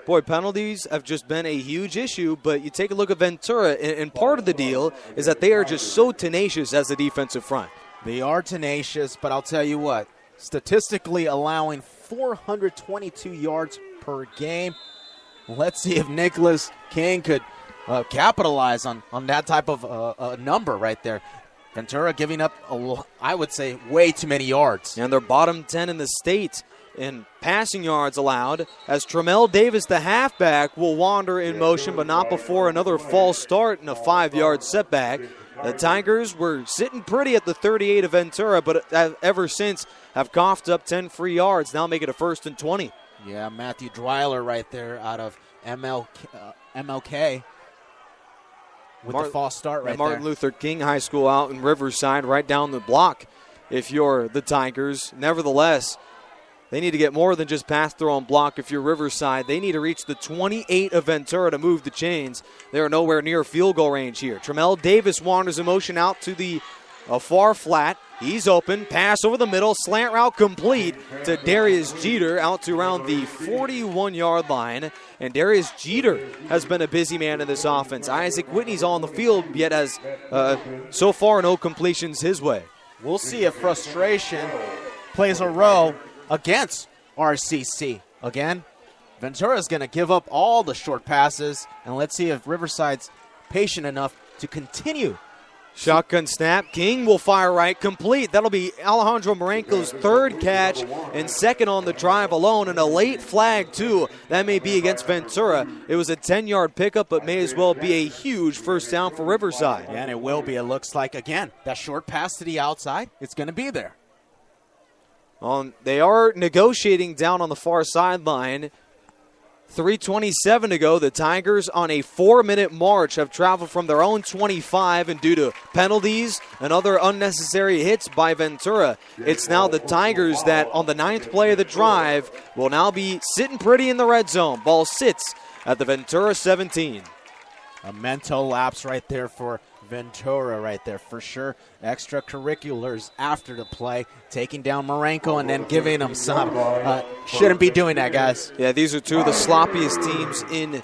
boy, penalties have just been a huge issue, but you take a look at Ventura, and part of the deal is that they are just so tenacious as a defensive front. They are tenacious, but I'll tell you what, statistically allowing 422 yards per game. Let's see if Nicholas King could capitalize on that type of number right there. Ventura giving up, I would say, way too many yards. And they're bottom 10 in the state in passing yards allowed, as Tremel Davis, the halfback, will wander in motion, but not before another false start and a 5-yard setback. The Tigers were sitting pretty at the 38 of Ventura, but ever since have coughed up 10 free yards, now make it a 1st and 20. Yeah, Matthew Dreiler right there out of MLK. With the false start right Martin there. Luther King High School out in Riverside, right down the block if you're the Tigers. Nevertheless, they need to get more than just pass throw and block if you're Riverside. They need to reach the 28 of Ventura to move the chains. They are nowhere near field goal range here. Tremel Davis wanders in motion out to the far flat. He's open. Pass over the middle. Slant route complete to Darius Jeter out to around the 41-yard line. And Darius Jeter has been a busy man in this offense. Isaac Whitney's on the field, yet has so far no completions his way. We'll see if frustration plays a role against RCC. Again, Ventura's going to give up all the short passes, and let's see if Riverside's patient enough to continue. Shotgun snap. King will fire right, complete. That'll be Alejandro Marenco's 3rd catch and 2nd on the drive alone, and a late flag, too. That may be against Ventura. It was a 10-yard pickup, but may as well be a huge first down for Riverside. Yeah, and it will be. It looks like, again, that short pass to the outside, it's going to be there. They are negotiating down on the far sideline. 3:27 to go. The Tigers on a 4-minute march have traveled from their own 25, and due to penalties and other unnecessary hits by Ventura, it's now the Tigers that on the 9th play of the drive will now be sitting pretty in the red zone. Ball sits at the Ventura 17. A mental lapse right there for Ventura right there for sure. Extracurriculars after the play, taking down Marenco and then giving him some. Shouldn't be doing that, guys. Yeah, these are two of the sloppiest teams in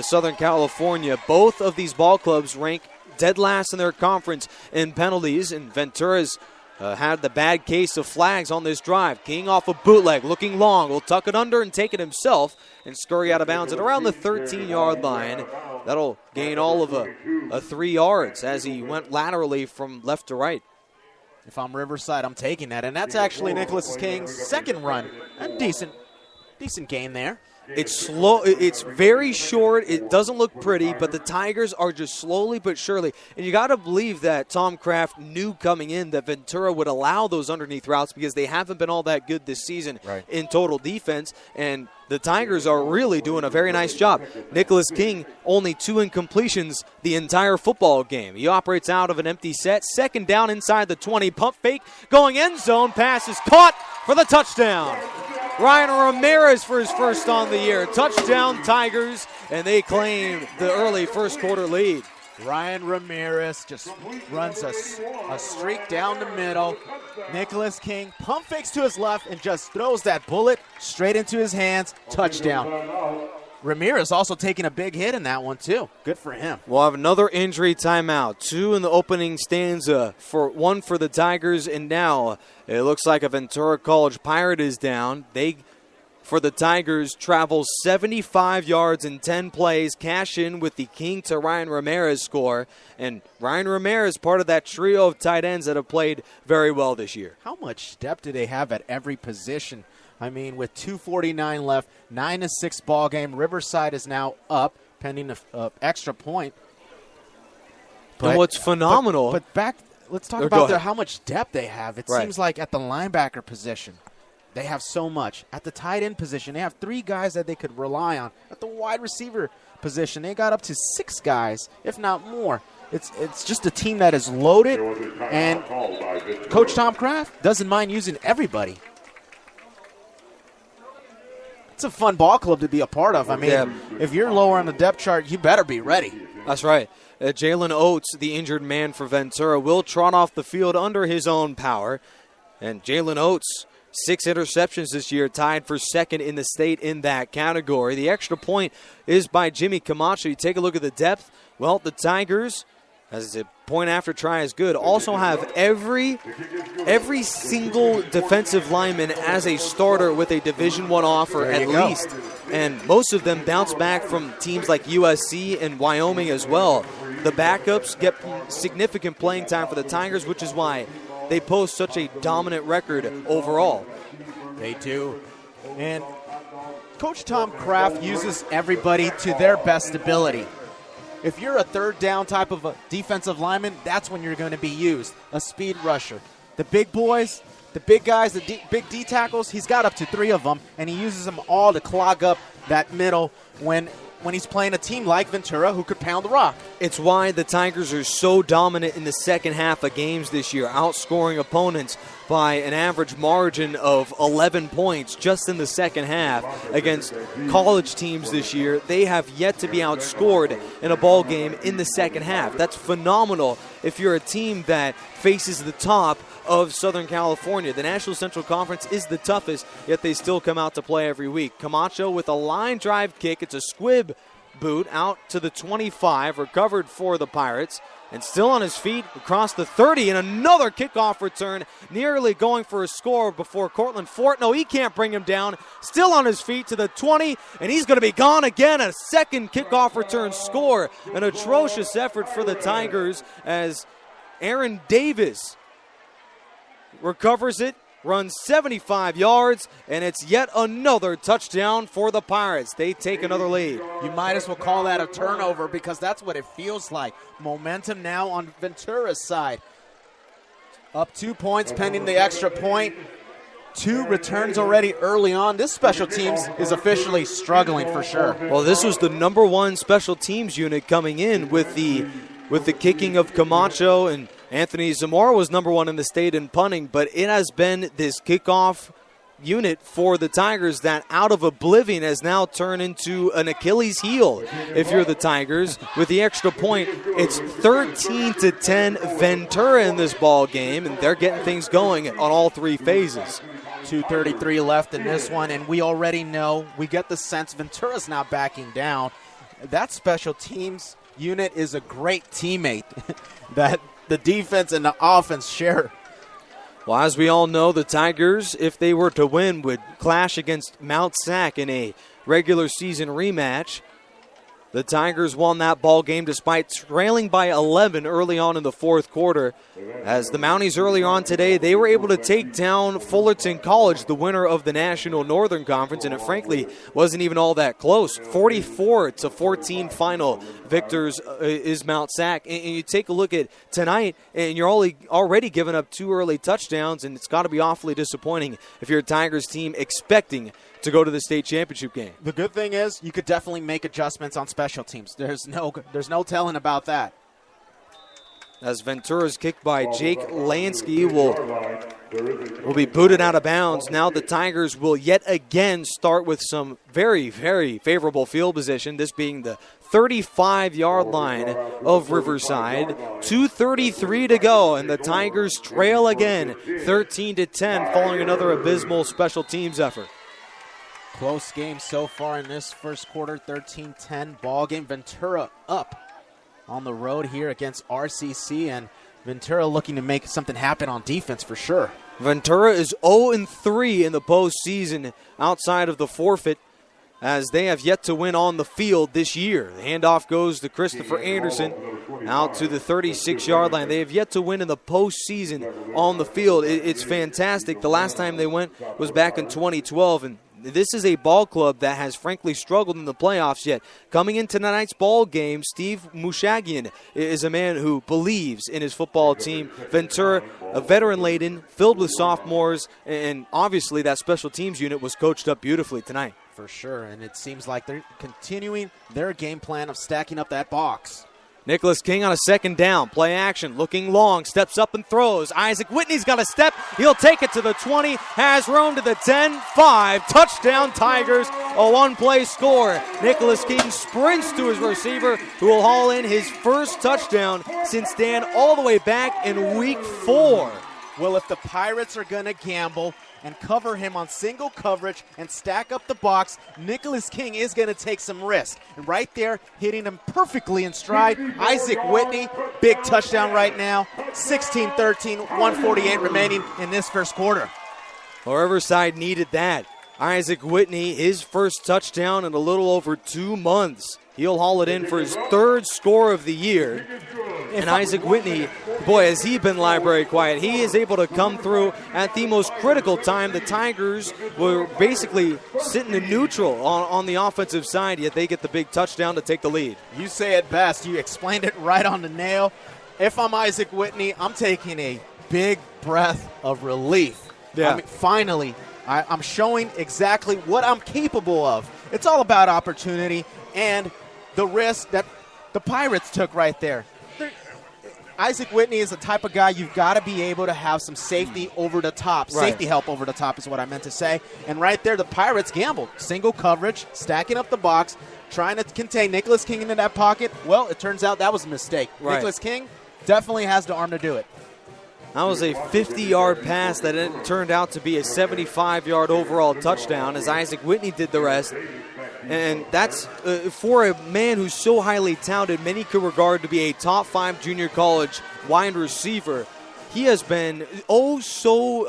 Southern California. Both of these ball clubs rank dead last in their conference in penalties, and Ventura's had the bad case of flags on this drive. King off a bootleg, looking long, will tuck it under and take it himself and scurry out of bounds at around the 13-yard line. That'll gain all of a 3 yards as he went laterally from left to right. If I'm Riverside, I'm taking that. And that's actually Nicholas King's 2nd run. A decent gain there. It's slow. It's very short. It doesn't look pretty, but the Tigers are just slowly but surely. And you got to believe that Tom Kraft knew coming in that Ventura would allow those underneath routes because they haven't been all that good this season in total defense. And the Tigers are really doing a very nice job. Nicholas King, only 2 incompletions the entire football game. He operates out of an empty set. 2nd down inside the 20. Pump fake. Going end zone. Pass is caught for the touchdown. Ryan Ramirez for his 1st on the year. Touchdown Tigers, and they claim the early first quarter lead. Ryan Ramirez just runs a streak down the middle. Nicholas King pump fakes to his left and just throws that bullet straight into his hands. Touchdown. Ramirez also taking a big hit in that one, too. Good for him. We'll have another injury timeout. 2 in the opening stanza, one for the Tigers, and now it looks like a Ventura College Pirate is down. They, for the Tigers, travel 75 yards in 10 plays, cash in with the King to Ryan Ramirez score. And Ryan Ramirez, part of that trio of tight ends that have played very well this year. How much depth do they have at every position? I mean, with 2:49 left, 9-6 ball game. Riverside is now up, pending an extra point. And what's phenomenal. But back, let's talk about how much depth they have. It seems like at the linebacker position, they have so much. At the tight end position, they have 3 guys that they could rely on. At the wide receiver position, they got up to 6 guys, if not more. It's just a team that is loaded, and Coach Tom Kraft doesn't mind using everybody. It's a fun ball club to be a part of. I mean, if you're lower on the depth chart, you better be ready. That's right. Jalen Oates, the injured man for Ventura, will trot off the field under his own power. And Jalen Oates 6 interceptions this year, tied for second in the state in that category. The extra point is by Jimmy Camacho. You take a look at the depth. Well, the Tigers, as a point after try is good, also have every single defensive lineman as a starter with a Division I offer at least. And most of them bounce back from teams like USC and Wyoming as well. The backups get significant playing time for the Tigers, which is why they post such a dominant record overall. They do. And Coach Tom Kraft uses everybody to their best ability. If you're a third down type of a defensive lineman, that's when you're going to be used. A speed rusher. The big boys, the big guys, the big D tackles, he's got up to 3 of them, and he uses them all to clog up that middle when he's playing a team like Ventura who could pound the rock. It's why the Tigers are so dominant in the second half of games this year, outscoring opponents by an average margin of 11 points just in the second half against college teams this year. They have yet to be outscored in a ball game in the second half. That's phenomenal if you're a team that faces the top of Southern California. The National Central Conference is the toughest, yet they still come out to play every week. Camacho with a line drive kick. It's a squib boot out to the 25, recovered for the Pirates, and still on his feet across the 30, and another kickoff return, nearly going for a score before Cortland Fort. No, he can't bring him down. Still on his feet to the 20, and he's going to be gone again. A second kickoff return score. An atrocious effort for the Tigers as Aaron Davis recovers it, runs 75 yards, and it's yet another touchdown for the Pirates. They take another lead. You might as well call that a turnover because that's what it feels like. Momentum now on Ventura's side. Up 2 points pending the extra point. 2 returns already early on. This special teams is officially struggling for sure. Well, this was the number 1 special teams unit coming in with the kicking of Camacho, and Anthony Zamora was number 1 in the state in punting, but it has been this kickoff unit for the Tigers that out of oblivion has now turned into an Achilles heel if you're the Tigers. With the extra point, it's 13-10 Ventura in this ball game, and they're getting things going on all 3 phases. 2:33 left in this one, and we already know, we get the sense Ventura's not backing down. That special teams unit is a great teammate that the defense and the offense share. Well, as we all know, the Tigers, if they were to win, would clash against Mount Sac in a regular season rematch. The Tigers won that ball game despite trailing by 11 early on in the fourth quarter. As the Mounties earlier on today, they were able to take down Fullerton College, the winner of the National Northern Conference, and it frankly wasn't even all that close. 44-14 final victors is Mount Sac. And you take a look at tonight, and you're already giving up 2 early touchdowns, and it's got to be awfully disappointing if you're a Tigers team expecting to go to the state championship game. The good thing is you could definitely make adjustments on special teams. There's no telling about that. As Ventura's kick by Jake Lansky will be booted out of bounds. Now the Tigers will yet again start with some very, very favorable field position, this being the 35-yard line of Riverside. 2:33 to go, and the Tigers trail again, 13-10, following another abysmal special teams effort. Close game so far in this first quarter, 13-10 ball game. Ventura up on the road here against RCC, and Ventura looking to make something happen on defense for sure. Ventura is 0-3 in the postseason outside of the forfeit, as they have yet to win on the field this year. The handoff goes to Christopher Anderson out to the 36-yard line. They have yet to win in the postseason on the field. It's fantastic. The last time they went was back in 2012, and this is a ball club that has frankly struggled in the playoffs yet. Coming into tonight's ball game, Steve Mushagian is a man who believes in his football team. Ventura, a veteran-laden, filled with sophomores, and obviously that special teams unit was coached up beautifully tonight. For sure, and it seems like they're continuing their game plan of stacking up that box. Nicholas King on a second down. Play action, looking long, steps up and throws. Isaac Whitney's got a step. He'll take it to the 20, has room to the 10, 5. Touchdown Tigers, a one-play score. Nicholas King sprints to his receiver, who will haul in his first touchdown since Dan all the way back in week 4. Well, if the Pirates are going to gamble and cover him on single coverage and stack up the box, Nicholas King is going to take some risk. And right there, hitting him perfectly in stride, Isaac Whitney, big touchdown right now, 16-13, 148 remaining in this first quarter. Well, Riverside needed that. Isaac Whitney, his first touchdown in a little over 2 months. He'll haul it in for his third score of the year. And Isaac Whitney, boy, has he been library quiet. He is able to come through at the most critical time. The Tigers were basically sitting in neutral on the offensive side, yet they get the big touchdown to take the lead. You say it best. You explained it right on the nail. If I'm Isaac Whitney, I'm taking a big breath of relief. Yeah. I mean, finally, I'm showing exactly what I'm capable of. It's all about opportunity and the risk that the Pirates took right there. Isaac Whitney is the type of guy you've got to be able to have some safety over the top. Right. Safety help over the top is what I meant to say. And right there, the Pirates gambled. Single coverage, stacking up the box, trying to contain Nicholas King into that pocket. Well, it turns out that was a mistake. Right. Nicholas King definitely has the arm to do it. That was a 50-yard pass that turned out to be a 75-yard overall touchdown as Isaac Whitney did the rest. And that's for a man who's so highly touted, many could regard to be a top 5 junior college wide receiver. He has been so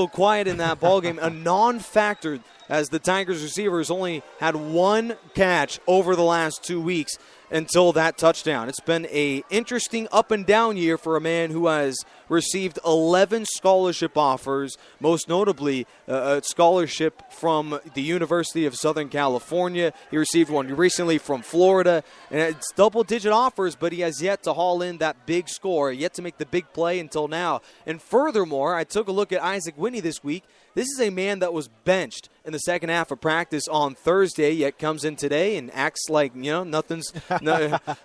quiet in that ballgame, a non-factor, as the Tigers receivers only had one catch over the last 2 weeks until that touchdown. It's been an interesting up and down year for a man who has received 11 scholarship offers, most notably a scholarship from the University of Southern California. He received one recently from Florida, and it's double-digit offers, but he has yet to haul in that big score, yet to make the big play until now. And furthermore, I took a look at Isaac Whitney this week. This is a man that was benched in the second half of practice on Thursday, yet comes in today and acts like, nothing's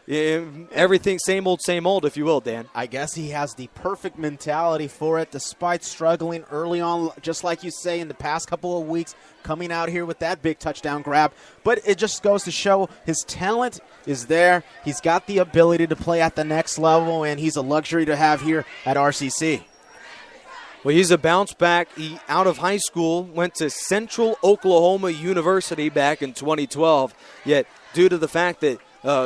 everything same old, if you will, Dan. I guess he has the perfect mentality for it, despite struggling early on, just like you say, in the past couple of weeks, coming out here with that big touchdown grab. But it just goes to show his talent is there. He's got the ability to play at the next level, and he's a luxury to have here at RCC. Well, he's a bounce back. He, out of high school, went to Central Oklahoma University back in 2012. Yet, due to the fact that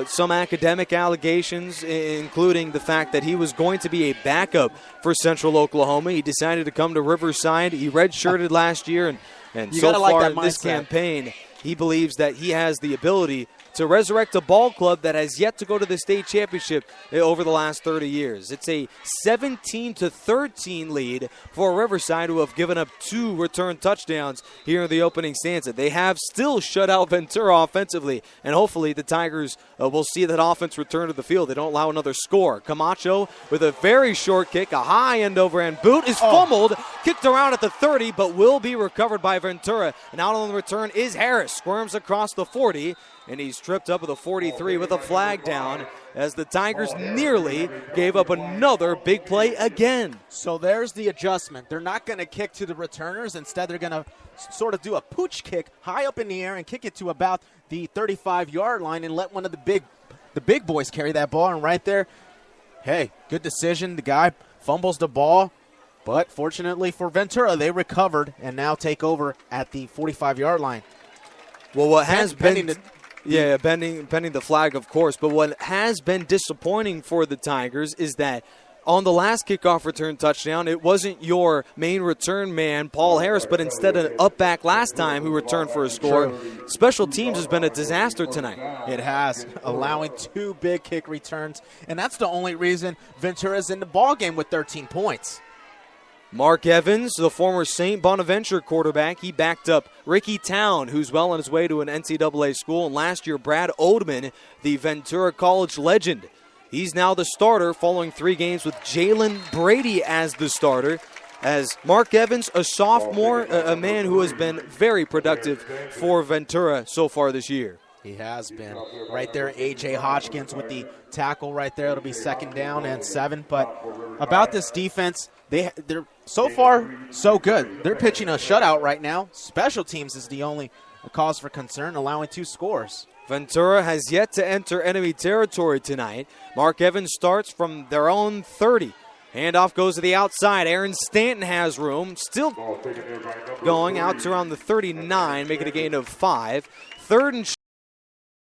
some academic allegations, including the fact that he was going to be a backup for Central Oklahoma, he decided to come to Riverside. He redshirted last year, and so far in this campaign, he believes that he has the ability to resurrect a ball club that has yet to go to the state championship over the last 30 years. It's a 17-13 lead for Riverside, who have given up 2 return touchdowns here in the opening stanza. They have still shut out Ventura offensively, and hopefully the Tigers will see that offense return to the field. They don't allow another score. Camacho with a very short kick, a high end-over-end boot, is fumbled, kicked around at the 30, but will be recovered by Ventura. And out on the return is Harris, squirms across the 40, and he's tripped up at the 43 with a flag down as the Tigers nearly gave up another big play again. So there's the adjustment. They're not going to kick to the returners. Instead, they're going to sort of do a pooch kick high up in the air and kick it to about the 35-yard line and let one of the big boys carry that ball. And right there, hey, good decision. The guy fumbles the ball. But fortunately for Ventura, they recovered and now take over at the 45-yard line. Well, what has been... Yeah, bending the flag, of course. But what has been disappointing for the Tigers is that on the last kickoff return touchdown, it wasn't your main return man, Paul Harris, but instead an up back last time who returned for a score. Special teams has been a disaster tonight. It has, allowing 2 big kick returns. And that's the only reason Ventura's in the ballgame with 13 points. Mark Evans, the former St. Bonaventure quarterback, he backed up Ricky Town, who's well on his way to an NCAA school. And last year, Brad Oldman, the Ventura College legend. He's now the starter following 3 games with Jalen Brady as the starter. As Mark Evans, a sophomore, a man who has been very productive for Ventura so far this year. He has been. Right there, A.J. Hodgkins with the tackle right there. It'll be 2nd down and 7. But about this defense, they're so far so good. They're pitching a shutout right now. Special teams is the only cause for concern, allowing 2 scores. Ventura has yet to enter enemy territory tonight. Mark Evans starts from their own 30. Handoff goes to the outside. Aaron Stanton has room. Still going out to around the 39, making a gain of 5. 3rd and